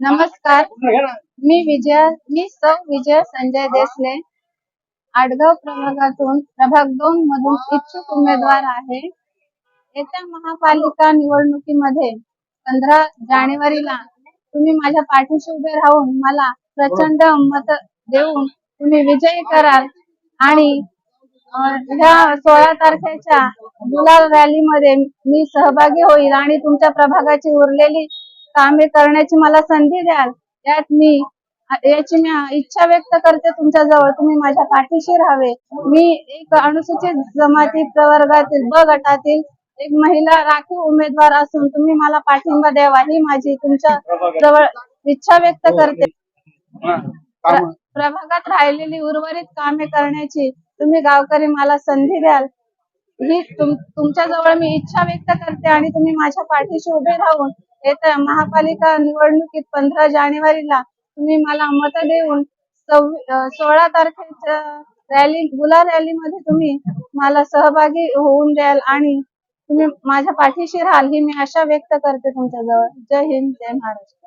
नमस्कार. मी सौ विजय संजय देसले, आडगाव प्रभाग 2 मधून इच्छुक उमेदवार आहे. येत्या महापालिका निवडणुकीमध्ये 15 जानेवारीला तुम्ही माझ्या पाठीशी उभे राहून मला प्रचंड मत देऊन तुम्ही विजयी कराल आणि ह्या 16 तारखेच्या गुलाल रॅलीमध्ये मी सहभागी होईल आणि तुमच्या प्रभागाची उरलेली कामे करण्याची मला संधी द्याल. याची मी इच्छा व्यक्त करते तुमच्या जवळ. तुम्ही माझ्या पाठीशी राहावे. मी एक अनुसूचित जमाती प्रवर्गातील ब गटातील एक महिला राखीव उमेदवार असून तुम्ही मला पाठिंबा द्यावा ही माझी तुमच्या जवळ इच्छा व्यक्त करते. प्रभागात राहिलेली उर्वरित कामे करण्याची तुम्ही गावकरी मला संधी द्याल ही तुमच्या जवळ मी इच्छा व्यक्त करते आणि तुम्ही माझ्या पाठीशी उभे राहून येत्या महापालिका निवडणुकीत 15 जानेवारीला तुम्ही मला मत देऊन 16 तारखेच्या गुलाल रॅलीमध्ये तुम्ही मला सहभागी होऊन द्याल आणि तुम्ही माझ्या पाठीशी राहाल ही मी आशा व्यक्त करते तुमच्या जवळ. जय हिंद, जय महाराष्ट्र.